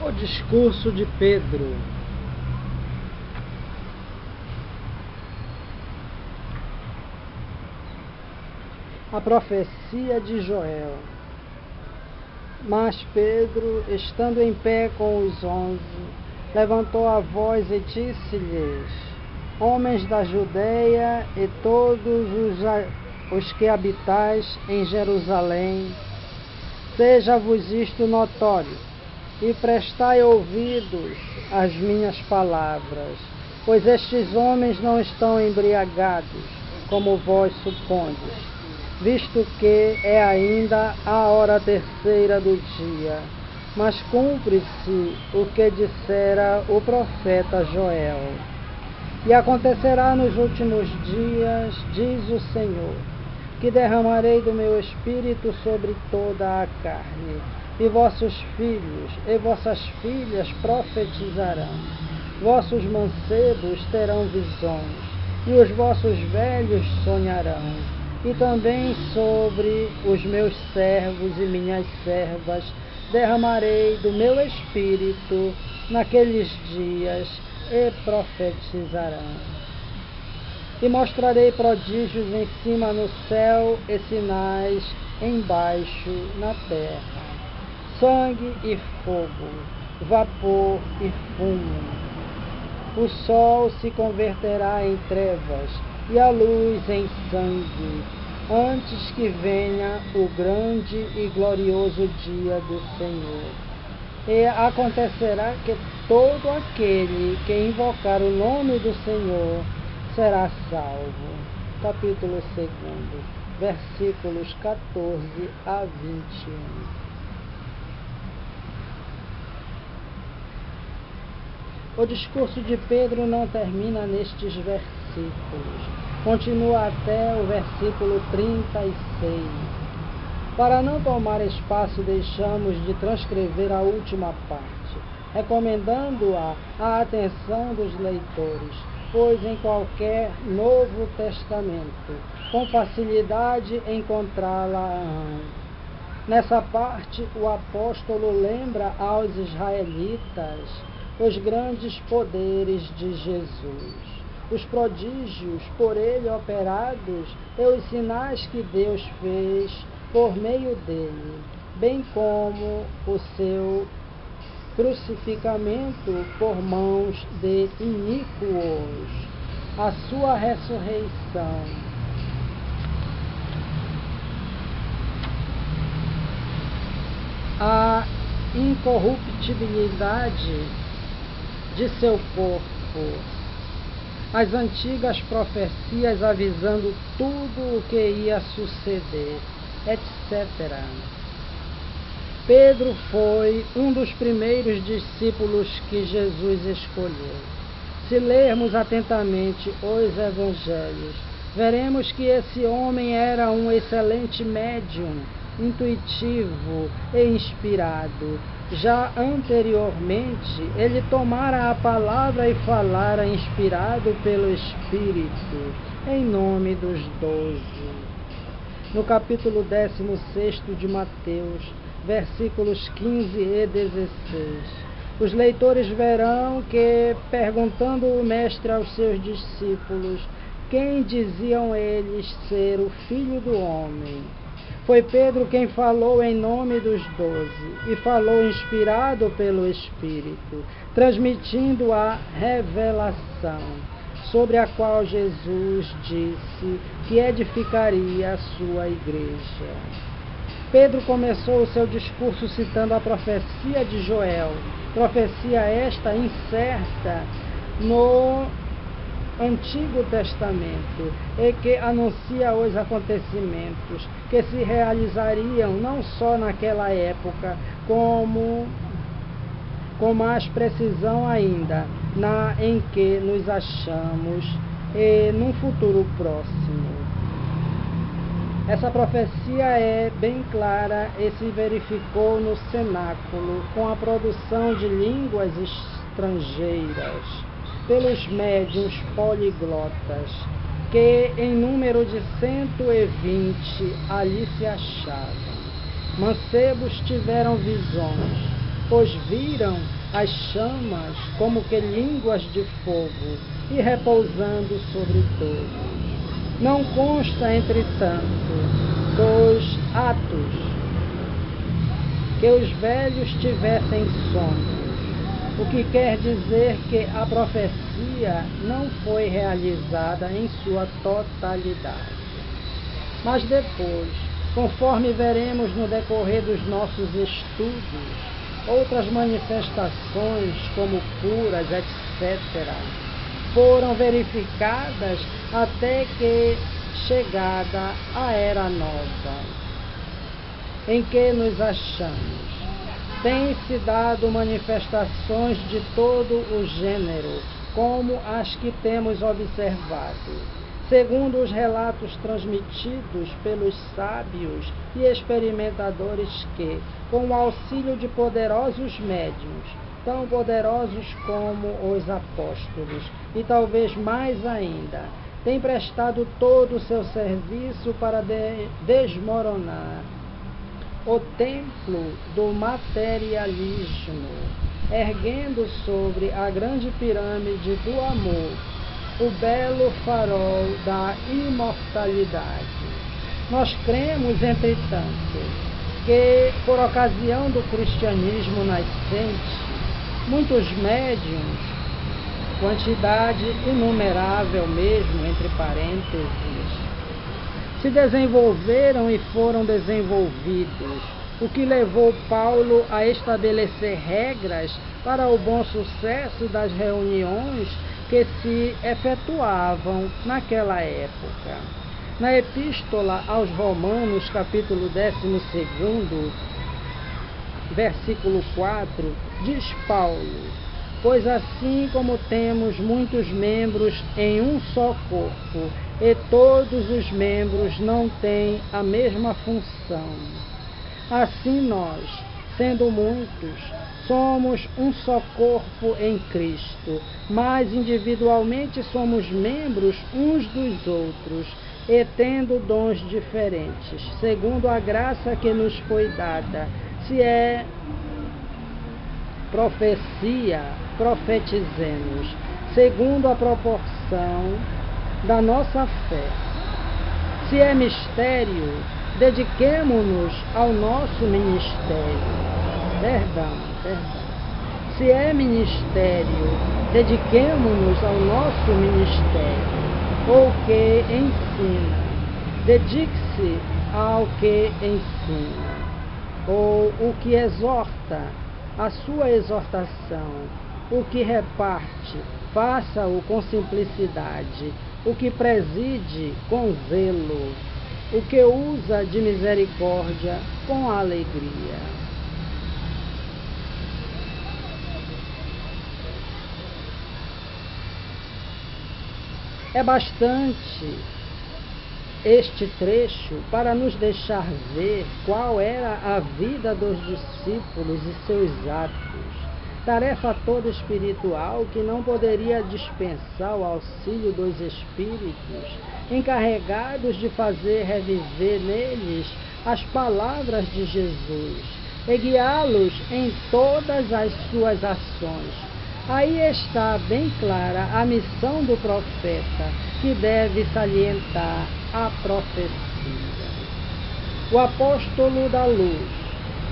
O discurso de Pedro. A profecia de Joel. Mas Pedro, estando em pé com os 11, levantou a voz e disse-lhes: Homens da Judeia e todos os que habitais em Jerusalém, seja-vos isto notório, e prestai ouvidos às minhas palavras, pois estes homens não estão embriagados, como vós supondes, visto que é ainda a hora terceira do dia. Mas cumpre-se o que dissera o profeta Joel. E acontecerá nos últimos dias, diz o Senhor, que derramarei do meu espírito sobre toda a carne, e vossos filhos e vossas filhas profetizarão, vossos mancebos terão visões, e os vossos velhos sonharão, e também sobre os meus servos e minhas servas derramarei do meu espírito naqueles dias, e profetizarão. E mostrarei prodígios em cima no céu e sinais embaixo na terra: sangue e fogo, vapor e fumo. O sol se converterá em trevas e a luz em sangue, antes que venha o grande e glorioso dia do Senhor. E acontecerá que todo aquele que invocar o nome do Senhor será salvo. Capítulo 2, versículos 14 a 21. O discurso de Pedro não termina nestes versículos. Continua até o versículo 36. Para não tomar espaço, deixamos de transcrever a última parte, recomendando-a à atenção dos leitores, pois em qualquer Novo Testamento, com facilidade encontrá-la. Nessa parte, o apóstolo lembra aos israelitas os grandes poderes de Jesus, os prodígios por ele operados e os sinais que Deus fez por meio dele, bem como o seu crucificamento por mãos de iníquos, a sua ressurreição, a incorruptibilidade de seu corpo, as antigas profecias avisando tudo o que ia suceder, etc. Pedro foi um dos primeiros discípulos que Jesus escolheu. Se lermos atentamente os evangelhos, veremos que esse homem era um excelente médium, intuitivo e inspirado. Já anteriormente, ele tomara a palavra e falara inspirado pelo Espírito, em nome dos 12. No capítulo 16 de Mateus, versículos 15 e 16, os leitores verão que, perguntando o Mestre aos seus discípulos quem diziam eles ser o Filho do Homem, foi Pedro quem falou em nome dos 12 e falou inspirado pelo Espírito, transmitindo a revelação, sobre a qual Jesus disse que edificaria a sua igreja. Pedro começou o seu discurso citando a profecia de Joel, profecia esta incerta no Antigo Testamento, e que anuncia os acontecimentos que se realizariam não só naquela época, como com mais precisão ainda em que nos achamos e num futuro próximo. Essa profecia é bem clara e se verificou no cenáculo com a produção de línguas estrangeiras pelos médiuns poliglotas, que em número de 120 ali se achavam. Mancebos tiveram visões, pois viram as chamas como que línguas de fogo e repousando sobre todos. Não consta, entretanto, dos atos que os velhos tivessem sonhos, o que quer dizer que a profecia não foi realizada em sua totalidade. Mas depois, conforme veremos no decorrer dos nossos estudos, outras manifestações, como curas, etc., foram verificadas até que, chegada a Era Nova, em que nos achamos, têm-se dado manifestações de todo o gênero, como as que temos observado, segundo os relatos transmitidos pelos sábios e experimentadores que, com o auxílio de poderosos médiuns, tão poderosos como os apóstolos, e talvez mais ainda, têm prestado todo o seu serviço para desmoronar o templo do materialismo, erguendo sobre a grande pirâmide do amor o belo farol da imortalidade. Nós cremos, entretanto, que, por ocasião do cristianismo nascente, muitos médiuns, quantidade inumerável mesmo, entre parênteses, se desenvolveram e foram desenvolvidos, o que levou Paulo a estabelecer regras para o bom sucesso das reuniões que se efetuavam naquela época. Na Epístola aos Romanos, capítulo 12, versículo 4, diz Paulo: pois assim como temos muitos membros em um só corpo, e todos os membros não têm a mesma função, assim nós, sendo muitos, somos um só corpo em Cristo, mas individualmente somos membros uns dos outros, e tendo dons diferentes, segundo a graça que nos foi dada. Se é profecia, profetizemos, segundo a proporção da nossa fé. Se é mistério, dediquemo-nos ao nosso ministério. Se é ministério, dediquemo-nos ao nosso ministério. Ou que ensina, dedique-se ao que ensina. Ou o que exorta, a sua exortação. O que reparte, faça-o com simplicidade. O que preside, com zelo. O que usa de misericórdia, com alegria. É bastante este trecho para nos deixar ver qual era a vida dos discípulos e seus atos. Tarefa toda espiritual que não poderia dispensar o auxílio dos espíritos, encarregados de fazer reviver neles as palavras de Jesus e guiá-los em todas as suas ações. Aí está bem clara a missão do profeta, que deve salientar a profecia. O apóstolo da luz,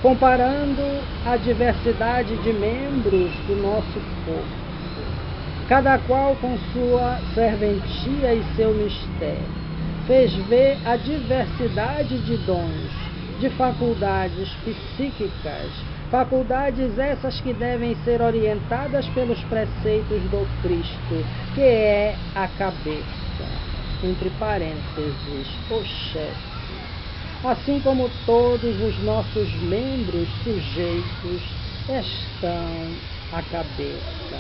comparando a diversidade de membros do nosso corpo, cada qual com sua serventia e seu mistério, fez ver a diversidade de dons, de faculdades psíquicas, faculdades essas que devem ser orientadas pelos preceitos do Cristo, que é a cabeça, entre parênteses, o chefe. Assim como todos os nossos membros sujeitos estão à cabeça.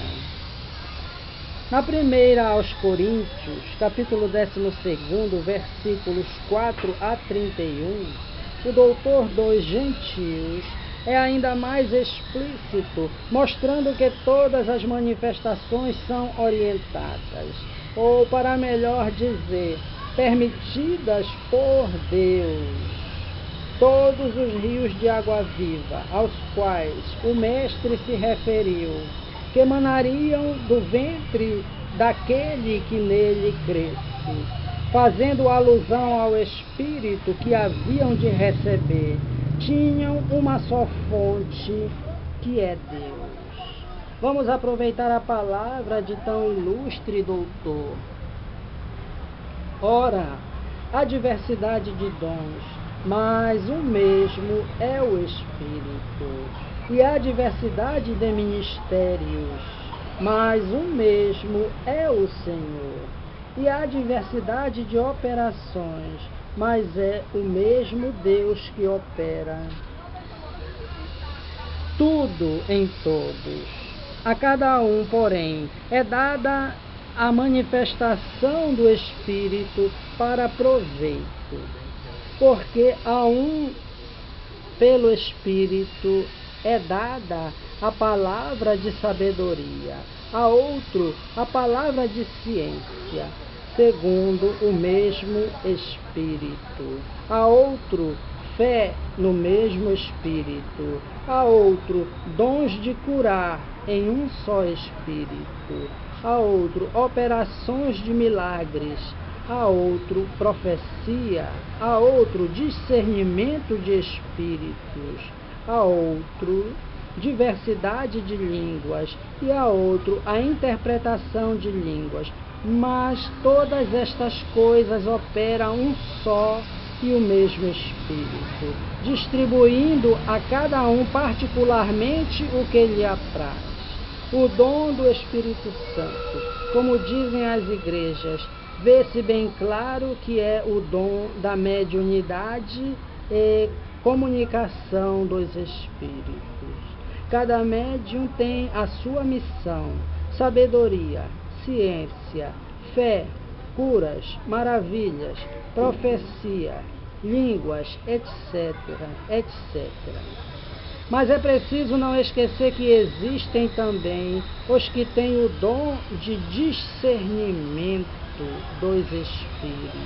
Na primeira aos Coríntios, capítulo 12, versículos 4 a 31, o doutor dos gentios é ainda mais explícito, mostrando que todas as manifestações são orientadas, ou, para melhor dizer, permitidas por Deus. todos os rios de água viva, aos quais o Mestre se referiu, que emanariam do ventre daquele que nele cresce, fazendo alusão ao Espírito que haviam de receber, tinham uma só fonte, que é Deus. Vamos aproveitar a palavra de tão ilustre doutor. Ora, há diversidade de dons, mas o mesmo é o Espírito. E há diversidade de ministérios, mas o mesmo é o Senhor. E há diversidade de operações, mas é o mesmo Deus que opera tudo em todos. A cada um, porém, é dada a manifestação do Espírito para proveito, porque a um, pelo Espírito, é dada a palavra de sabedoria, a outro a palavra de ciência, segundo o mesmo Espírito, a outro fé no mesmo Espírito, a outro dons de curar em um só Espírito, a outro operações de milagres, a outro profecia, a outro discernimento de espíritos, a outro diversidade de línguas e a outro a interpretação de línguas. Mas todas estas coisas operam um só e o mesmo Espírito, distribuindo a cada um particularmente o que lhe apraz. O dom do Espírito Santo, como dizem as igrejas, vê-se bem claro que é o dom da mediunidade e comunicação dos Espíritos. Cada médium tem a sua missão: sabedoria, ciência, fé, curas, maravilhas, profecia, línguas, etc., etc. Mas é preciso não esquecer que existem também os que têm o dom de discernimento dos Espíritos.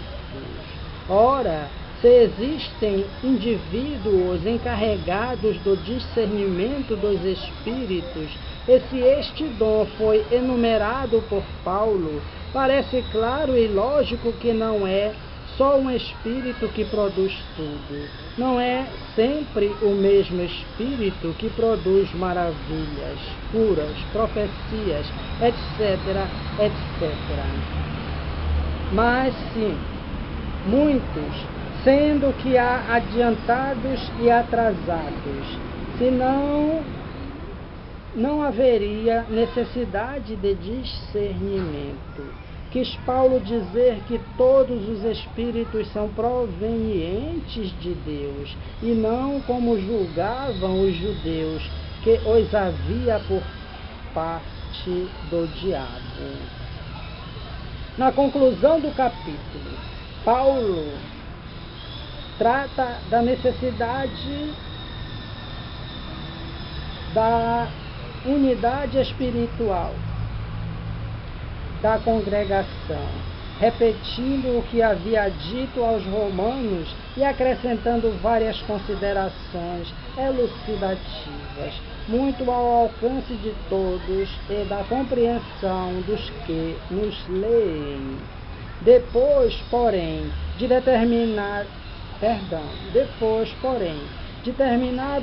Ora, se existem indivíduos encarregados do discernimento dos Espíritos, e se este dom foi enumerado por Paulo, parece claro e lógico que não é só um Espírito que produz tudo. Não é sempre o mesmo Espírito que produz maravilhas, curas, profecias, etc., etc. Mas sim, muitos, sendo que há adiantados e atrasados, senão não haveria necessidade de discernimento. Quis Paulo dizer que todos os espíritos são provenientes de Deus, e não como julgavam os judeus, que os havia por parte do diabo. Na conclusão do capítulo, Paulo trata da necessidade da unidade espiritual da congregação, repetindo o que havia dito aos romanos e acrescentando várias considerações elucidativas, muito ao alcance de todos e da compreensão dos que nos leem. Depois, porém, de terminado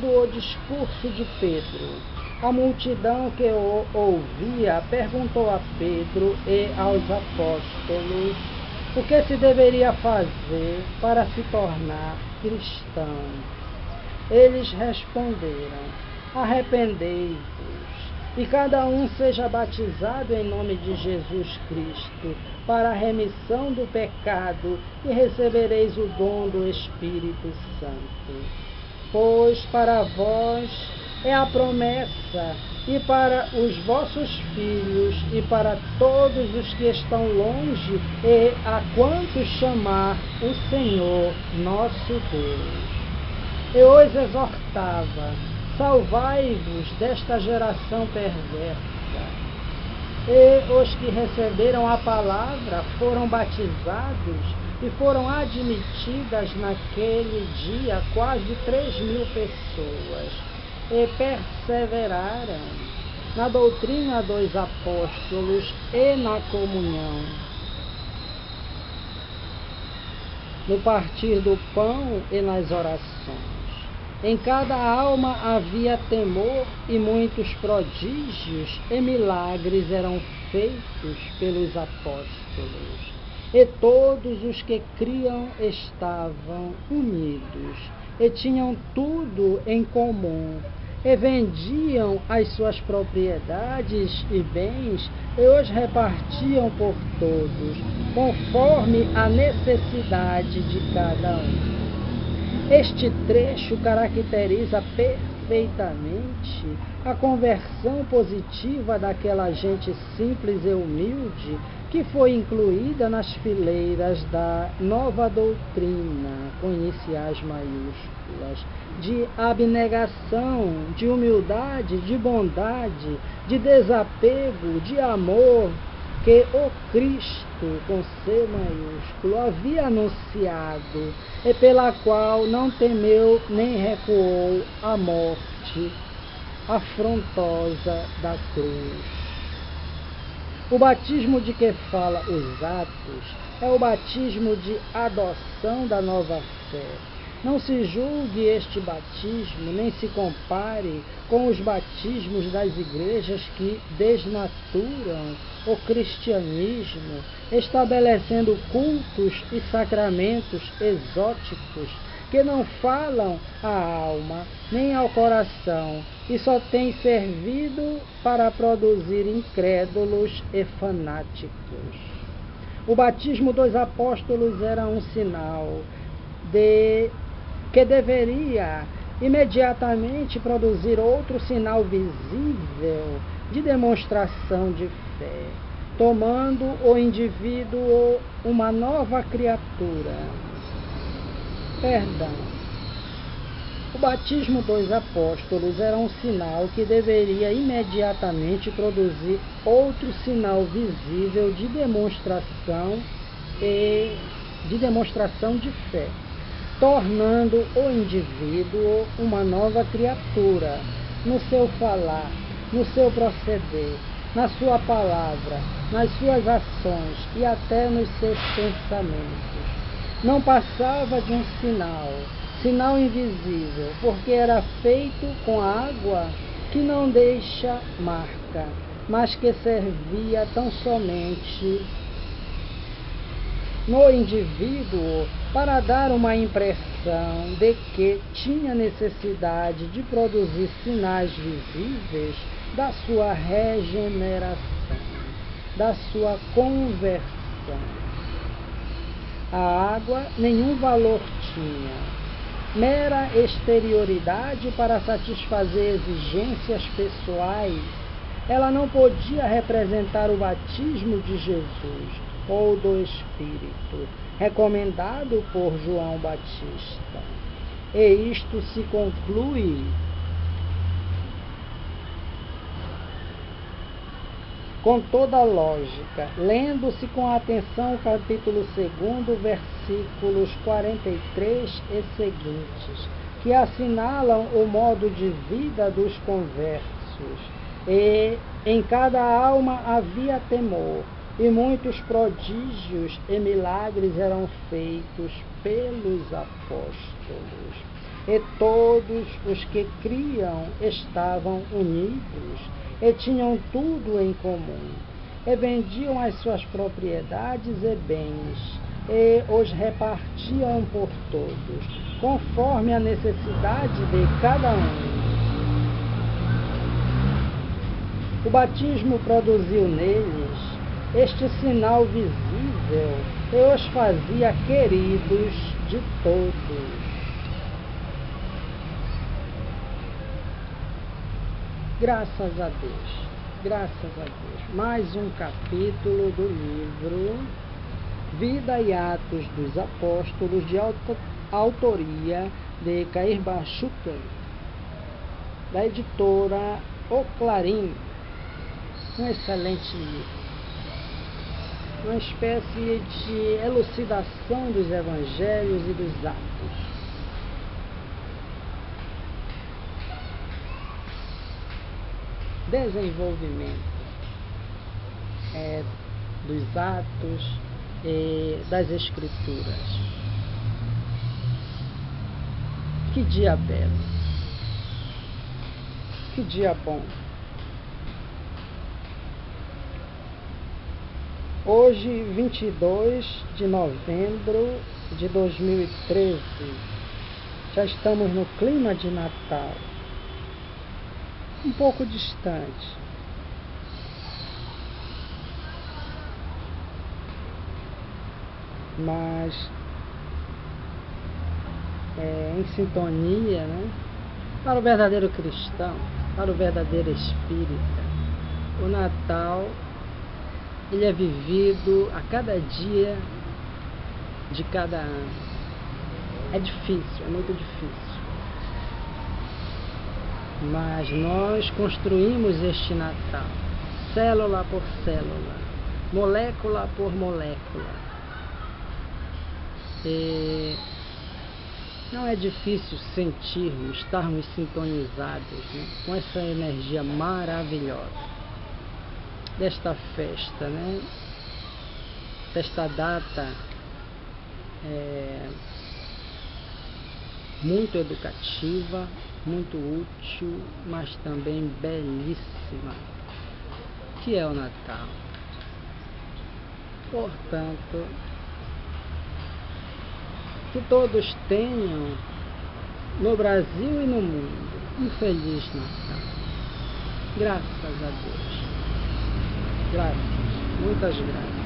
o discurso de Pedro, a multidão que o ouvia perguntou a Pedro e aos apóstolos o que se deveria fazer para se tornar cristão. Eles responderam: arrependei-vos, e cada um seja batizado em nome de Jesus Cristo, para a remissão do pecado, e recebereis o dom do Espírito Santo. Pois para vós é a promessa, e para os vossos filhos, e para todos os que estão longe, e a quantos chamar o Senhor nosso Deus. Eu os exortava: salvai-vos desta geração perversa. E os que receberam a palavra foram batizados, e foram admitidas naquele dia quase 3.000 pessoas, e perseveraram na doutrina dos apóstolos e na comunhão, no partir do pão e nas orações. Em cada alma havia temor, e muitos prodígios e milagres eram feitos pelos apóstolos. E todos os que criam estavam unidos, e tinham tudo em comum, e vendiam as suas propriedades e bens, e os repartiam por todos, conforme a necessidade de cada um. Este trecho caracteriza perfeitamente a conversão positiva daquela gente simples e humilde que foi incluída nas fileiras da nova doutrina, com iniciais maiúsculas, de abnegação, de humildade, de bondade, de desapego, de amor, que o Cristo, com C maiúsculo, havia anunciado, e pela qual não temeu nem recuou a morte afrontosa da cruz. O batismo de que fala os Atos é o batismo de adoção da nova fé. Não se julgue este batismo, nem se compare com os batismos das igrejas que desnaturam o cristianismo, estabelecendo cultos e sacramentos exóticos que não falam à alma nem ao coração e só têm servido para produzir incrédulos e fanáticos. O batismo dos apóstolos era um sinal que deveria imediatamente produzir outro sinal visível de demonstração de fé, tomando o indivíduo uma nova criatura. O batismo dos apóstolos era um sinal que deveria imediatamente produzir outro sinal visível de demonstração de fé, tornando o indivíduo uma nova criatura no seu falar, no seu proceder, na sua palavra, nas suas ações e até nos seus pensamentos. Não passava de um sinal invisível, porque era feito com água que não deixa marca, mas que servia tão somente no indivíduo para dar uma impressão de que tinha necessidade de produzir sinais visíveis da sua regeneração, da sua conversão. A água nenhum valor tinha, mera exterioridade para satisfazer exigências pessoais. Ela não podia representar o batismo de Jesus ou do Espírito, recomendado por João Batista. E isto se conclui com toda a lógica, lendo-se com atenção o capítulo 2, versículos 43 e seguintes, que assinalam o modo de vida dos conversos. E em cada alma havia temor, e muitos prodígios e milagres eram feitos pelos apóstolos. E todos os que criam estavam unidos, e tinham tudo em comum, e vendiam as suas propriedades e bens, e os repartiam por todos, conforme a necessidade de cada um. O batismo produziu neles este sinal visível e os fazia queridos de todos. Graças a Deus, graças a Deus. Mais um capítulo do livro Vida e Atos dos Apóstolos, de autoria de Cair Bachuca, da editora O Clarim. Um excelente livro. uma espécie de elucidação dos evangelhos e dos atos. Desenvolvimento dos atos e das escrituras. Que dia belo, que dia bom. Hoje, 22 de novembro de 2013, já estamos no clima de Natal, um pouco distante. Mas em sintonia, né? Para o verdadeiro cristão, para o verdadeiro espírita, o Natal ele é vivido a cada dia de cada ano. É difícil, é muito difícil. Mas nós construímos este Natal, célula por célula, molécula por molécula. E não é difícil sentirmos, estarmos sintonizados, né, com essa energia maravilhosa desta festa, né, desta data muito educativa, muito útil, mas também belíssima, que é o Natal. Portanto, que todos tenham, no Brasil e no mundo, um feliz Natal. Graças a Deus. Graças, muitas graças.